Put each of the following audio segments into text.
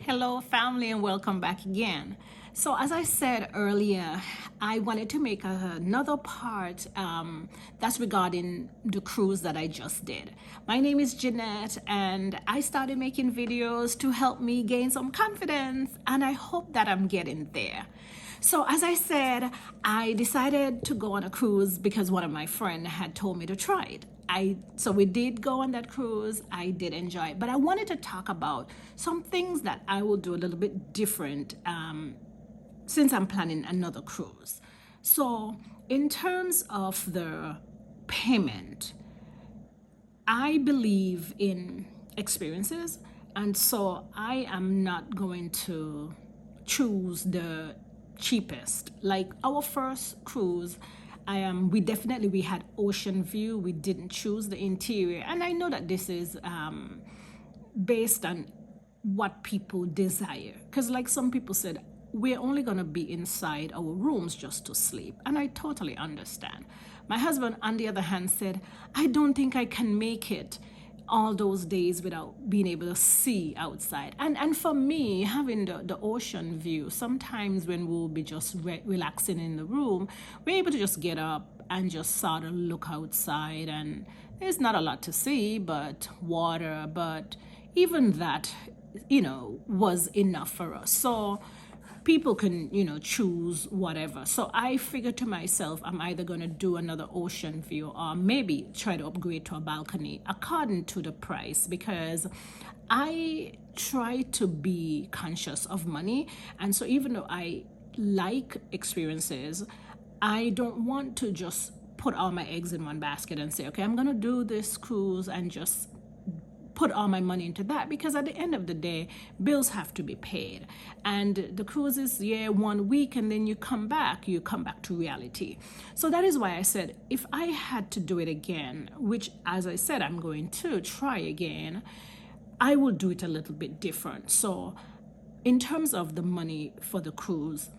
Hello, family, and welcome back again. So, as I said earlier, I wanted to make another part that's regarding the cruise that I just did. My name is Jeanette, and I started making videos to help me gain some confidence, and I hope that I'm getting there. So, as I said, I decided to go on a cruise because one of my friends had told me to try it. So we did go on that cruise. I did enjoy it, but I wanted to talk about some things that I will do a little bit different since I'm planning another cruise. So, in terms of the payment, I believe in experiences, and so I am not going to choose the cheapest. Like our first cruise, we had ocean view. We didn't choose the interior, and I know that this is based on what people desire. Because, like some people said, we're only going to be inside our rooms just to sleep. And I totally understand. My husband, on the other hand, said, I don't think I can make it all those days without being able to see outside. And for me, having the ocean view, sometimes when we'll be just relaxing in the room, we're able to just get up and just sort of look outside. And there's not a lot to see, but water. But even that, was enough for us. So people can, choose whatever. So I figured to myself, I'm either going to do another ocean view or maybe try to upgrade to a balcony according to the price, because I try to be conscious of money. And so even though I like experiences, I don't want to just put all my eggs in one basket and say, okay, I'm going to do this cruise and just put all my money into that, because at the end of the day, bills have to be paid. And the cruise is 1 week, and then you come back to reality. So that is why I said, if I had to do it again, which as I said, I'm going to try again, I will do it a little bit different. So in terms of the money for the cruise,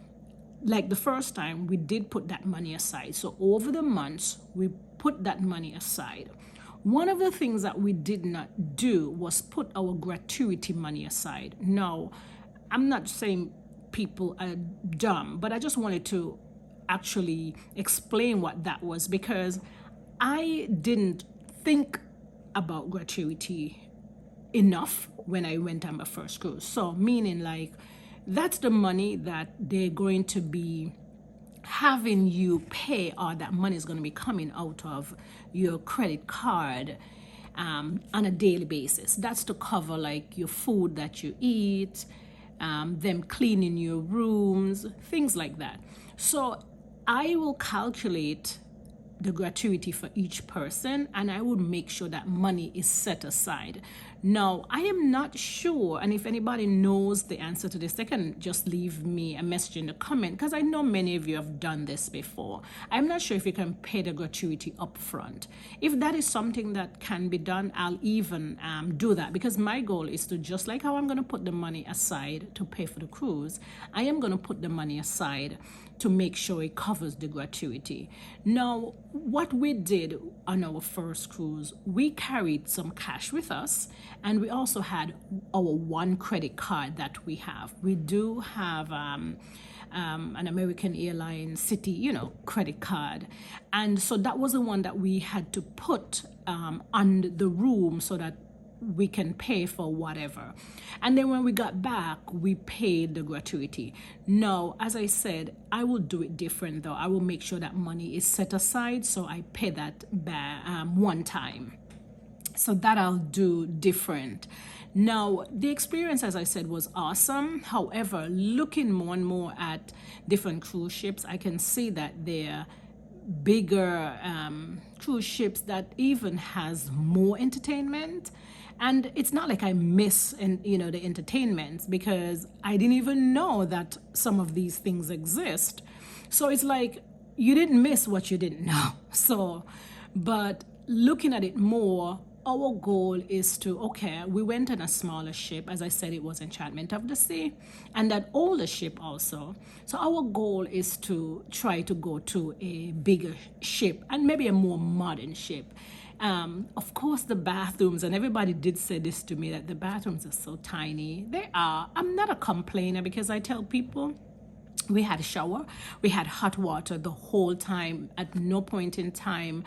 like the first time, we did put that money aside. So over the months, we put that money aside. One of the things that we did not do was put our gratuity money aside. Now, I'm not saying people are dumb, but I just wanted to actually explain what that was, because I didn't think about gratuity enough when I went on my first cruise. So meaning, like, that's the money that they're going to be having you pay, or that money is going to be coming out of your credit card on a daily basis. That's to cover like your food that you eat, them cleaning your rooms, things like that. So I will calculate the gratuity for each person, and I would make sure that money is set aside. Now, I am not sure, and if anybody knows the answer to this, they can just leave me a message in the comment, because I know many of you have done this before. I'm not sure if you can pay the gratuity up front. If that is something that can be done, I'll even do that, because my goal is to, just like how I'm going to put the money aside to pay for the cruise, I am going to put the money aside to make sure it covers the gratuity. Now, what we did on our first cruise, we carried some cash with us, and we also had our one credit card that we have. We do have an American Airlines City, credit card. And so that was the one that we had to put on the room so that we can pay for whatever. And then when we got back, we paid the gratuity. Now, as I said, I will do it different though. I will make sure that money is set aside, so I pay that one time. So that I'll do different. Now, the experience, as I said, was awesome. However, looking more and more at different cruise ships, I can see that they're bigger cruise ships that even has more entertainment. And it's not like I miss the entertainments, because I didn't even know that some of these things exist. So it's like you didn't miss what you didn't know. So, but looking at it more, our goal is to, okay, we went on a smaller ship. As I said, it was Enchantment of the Sea, and that older ship also. So our goal is to try to go to a bigger ship, and maybe a more modern ship. Of course, the bathrooms, and everybody did say this to me, that the bathrooms are so tiny. They are. I'm not a complainer because I tell people we had a shower, we had hot water the whole time. At no point in time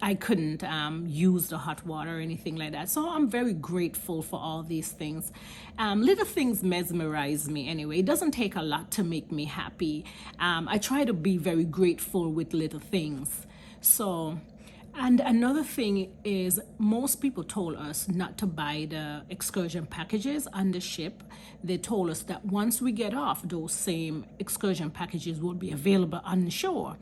I couldn't use the hot water or anything like that. So I'm very grateful for all these things. Little things mesmerize me anyway. It doesn't take a lot to make me happy. I try to be very grateful with little things. So, and another thing is, most people told us not to buy the excursion packages on the ship. They told us that once we get off, those same excursion packages will be available on the shore.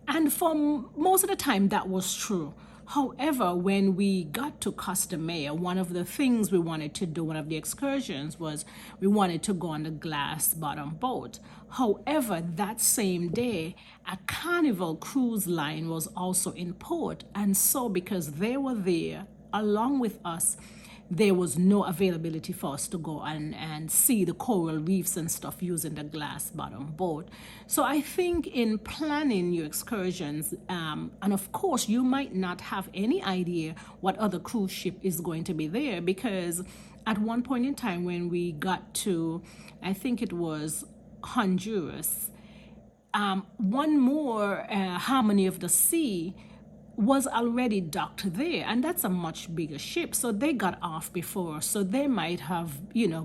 And for most of the time, that was true. However, when we got to Costa Maya, one of the things we wanted to do, one of the excursions, was we wanted to go on the glass bottom boat. However, that same day, a Carnival cruise line was also in port. And so, because they were there along with us, there was no availability for us to go and see the coral reefs and stuff using the glass bottom boat. So I think in planning your excursions, and of course you might not have any idea what other cruise ship is going to be there, because at one point in time when we got to, I think it was Honduras, one more Harmony of the Sea was already docked there, and that's a much bigger ship, so they got off before, so they might have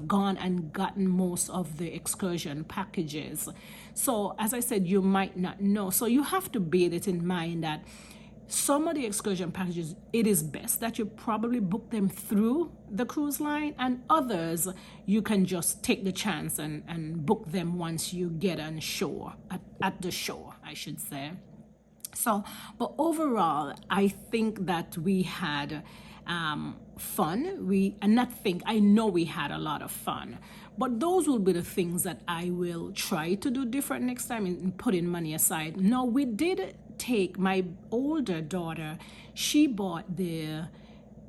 gone and gotten most of the excursion packages. So as I said, you might not know, so you have to bear it in mind that some of the excursion packages, it is best that you probably book them through the cruise line, and others you can just take the chance and book them once you get on shore, at the shore I should say. So, but overall, I think that we had fun. I know we had a lot of fun. But those will be the things that I will try to do different next time, in putting money aside. No, we did take my older daughter. She bought the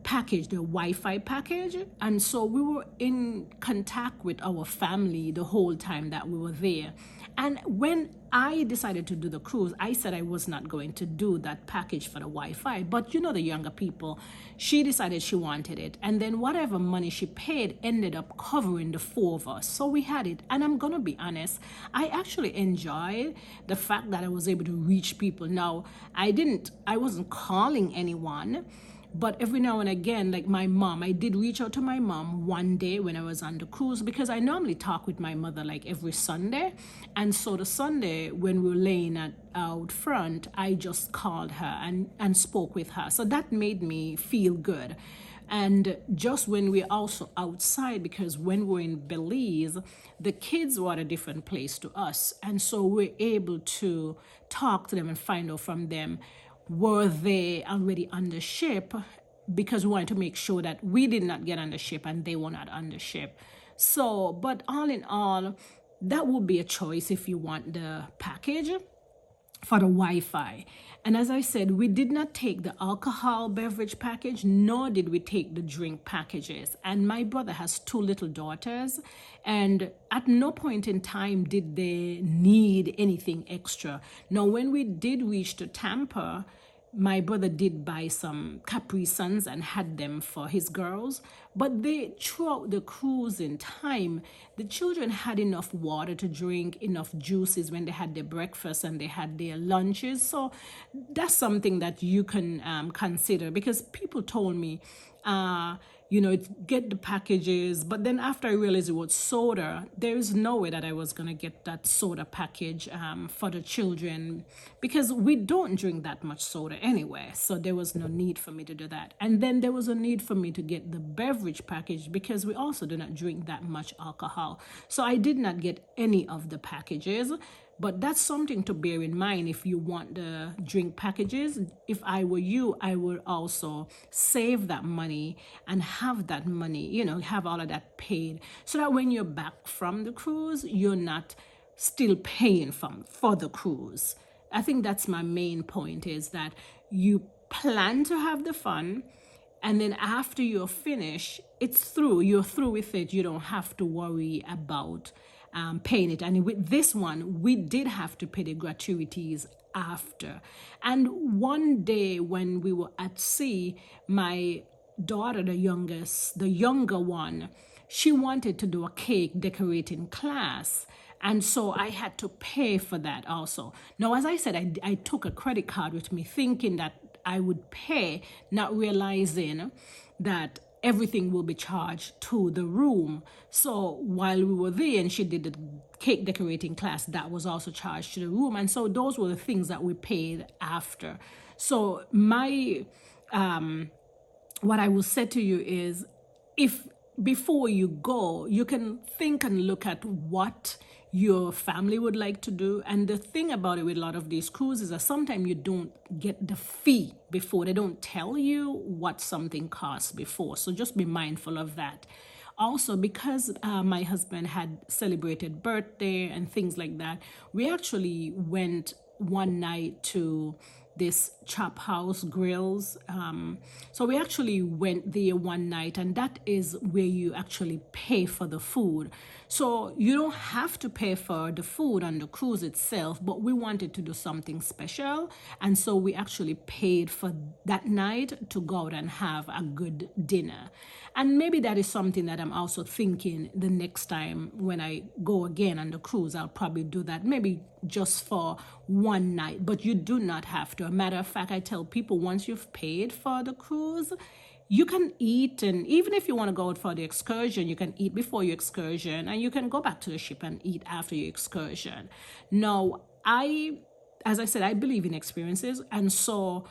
package, the Wi-Fi package, and so we were in contact with our family the whole time that we were there. And when I decided to do the cruise, I said I was not going to do that package for the Wi-Fi, but the younger people, she decided she wanted it, and then whatever money she paid ended up covering the four of us, so we had it. And I'm gonna be honest, I actually enjoyed the fact that I was able to reach people. Now, I wasn't calling anyone, but every now and again, like my mom, I did reach out to my mom one day when I was on the cruise, because I normally talk with my mother like every Sunday. And so the Sunday when we were laying out front, I just called her and spoke with her. So that made me feel good. And just when we're also outside, because when we're in Belize, the kids were at a different place to us. And so we're able to talk to them and find out from them, were they already on the ship, because we wanted to make sure that we did not get on the ship and they were not on the ship. So, but all in all, that would be a choice if you want the package for the Wi-Fi. And as I said, we did not take the alcohol beverage package, nor did we take the drink packages. And my brother has two little daughters, and at no point in time did they need anything extra. Now, when we did reach to Tampa, my brother did buy some Capri Suns and had them for his girls, but throughout the cruising time, the children had enough water to drink, enough juices when they had their breakfast and they had their lunches. So that's something that you can consider, because people told me, get the packages, but then after I realized it was soda, there is no way that I was going to get that soda package for the children, because we don't drink that much soda anyway, so there was no need for me to do that. And then there was a need for me to get the beverage package, because we also do not drink that much alcohol. So I did not get any of the packages. But that's something to bear in mind if you want the drink packages. If I were you, I would also save that money and have that money, have all of that paid, so that when you're back from the cruise, you're not still paying for the cruise. I think that's my main point, is that you plan to have the fun, and then after you're finished, you're through with it. You don't have to worry about paying it. And with this one, we did have to pay the gratuities after. And one day when we were at sea, my daughter, the younger one, she wanted to do a cake decorating class. And so I had to pay for that also. Now, as I said, I took a credit card with me thinking that I would pay, not realizing that everything will be charged to the room. So while we were there and she did the cake decorating class, that was also charged to the room. And so those were the things that we paid after. So my what I will say to you is, if before you go, you can think and look at what your family would like to do. And the thing about it with a lot of these cruises is that sometimes you don't get the fee before. They don't tell you what something costs before. So just be mindful of that. Also, because my husband had celebrated birthday and things like that, we actually went one night to this Chop House Grills. So we actually went there one night, and that is where you actually pay for the food. So you don't have to pay for the food on the cruise itself, but we wanted to do something special. And so we actually paid for that night to go out and have a good dinner. And maybe that is something that I'm also thinking the next time when I go again on the cruise, I'll probably do that, maybe just for one night, but you do not have to. A matter of fact, I tell people, once you've paid for the cruise, you can eat, and even if you want to go out for the excursion, you can eat before your excursion, and you can go back to the ship and eat after your excursion. Now, as I said, I believe in experiences, and so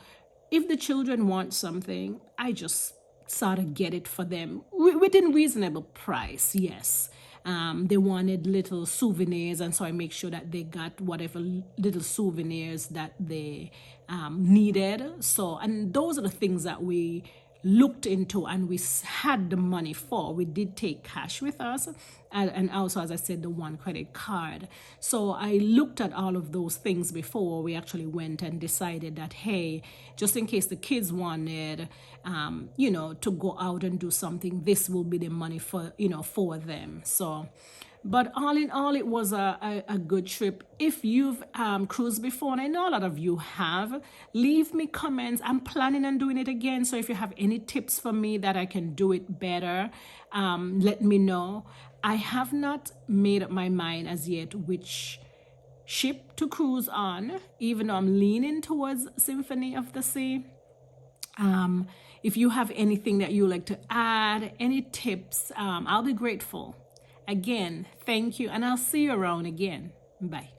if the children want something, I just sort of get it for them within reasonable price. Yes. They wanted little souvenirs, and so I make sure that they got whatever little souvenirs that they needed. So, and those are the things that we looked into and we had the money for. We did take cash with us, and also, as I said, the one credit card. So I looked at all of those things before we actually went and decided that, hey, just in case the kids wanted to go out and do something, this will be the money for for them. So, but all in all, it was a good trip. If you've cruised before, and I know a lot of you have, leave me comments. I'm planning on doing it again. So if you have any tips for me that I can do it better, let me know. I have not made up my mind as yet which ship to cruise on, even though I'm leaning towards Symphony of the Sea. If you have anything that you like to add, any tips, I'll be grateful. Again, thank you, and I'll see you around again. Bye.